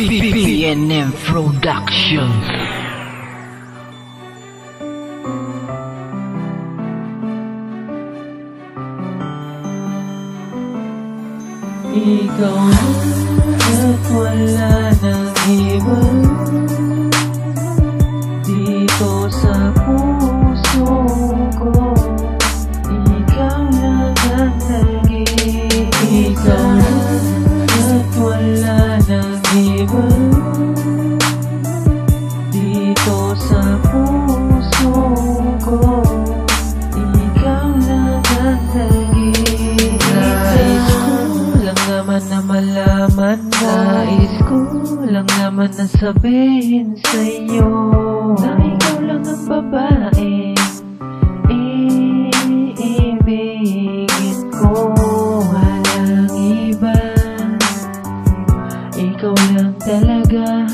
PNM Productions. Ikaw at wala nang iba dito sa puso ko. Ikaw lang ang naging. Ikaw at wala nang iba dito sa puso ko. Ikaw lang ang naging. Na malaman mo, nais ko lang naman na sabihin sa'yo na ikaw lang ang babae iibigin ko, walang iba. Ikaw lang talaga,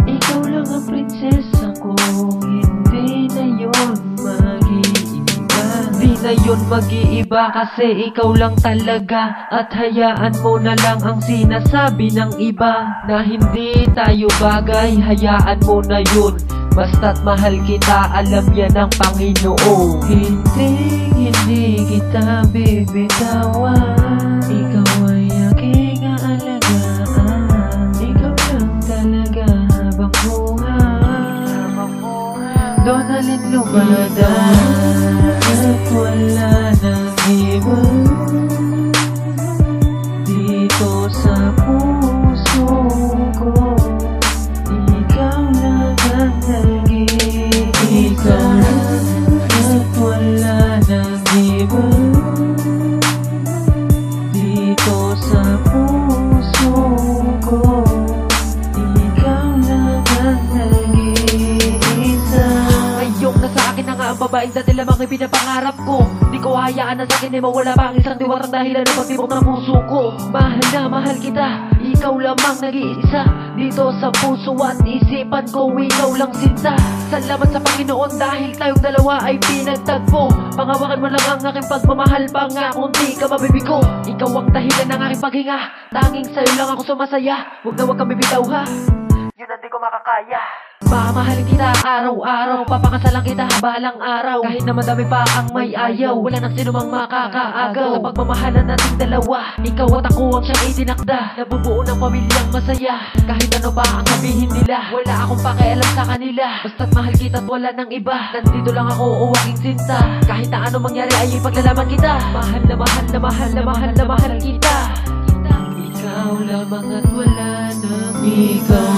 ikaw lang ang prinsesa ko. Hindi na yun mag-iiba, hindi na yun mag-iiba, kasi ikaw lang talaga. At hayaan mo na lang ang sinasabi ng iba na hindi tayo bagay, hayaan mo na yun. Basta't mahal kita, alam yan ng Panginoon. Hindi kita bibitawan, ikaw ay aking aalagaan. Ikaw lang talaga habang buhay, doon alin lumada at wala nang iba dito sa puso ko. Ikaw lang ang naging. Ikaw lang at wala nang iba dito sa puso ko. Ikaw lang ang naging isa. Ngayong nasa akin na nga ang babaeng dati lamang ay pinapangarap ko. Di ko hayaan na sa akin ay mawala pang isang diwatang dahilan ng pagtibok ng puso ko. Mahal na mahal kita, ikaw lamang nag-iisa dito sa puso at isipan ko. Ikaw lang sinta. Salamat sa Panginoon dahil tayong dalawa ay pinagtagpo. Pangawakan mo lang ang aking pagmamahal, pangakong di ka mabibigo. Ikaw ang dahilan ng aking paghinga, tanging sa'yo lang ako sumasaya. Huwag na huwag kang bibitaw ha, yun ang di ko makakaya. Mamahalin kita araw-araw, papakasalan kita habalang araw. Kahit na madami pa ang may ayaw, wala nang sinumang makakaagaw. Sa pagmamahalan nating dalawa, ikaw at ako ang siyang itinakda. Nabubuo ng pamilyang masaya, kahit ano pa ang sabihin nila, wala akong pakialam sa kanila. Basta't mahal kita at wala nang iba, nandito lang ako o aking sinta. Kahit na ano mangyari ay ipaglalaban kita. Mahal na mahal na mahal na mahal na mahal kita. Ikaw lamang at wala nang. Ikaw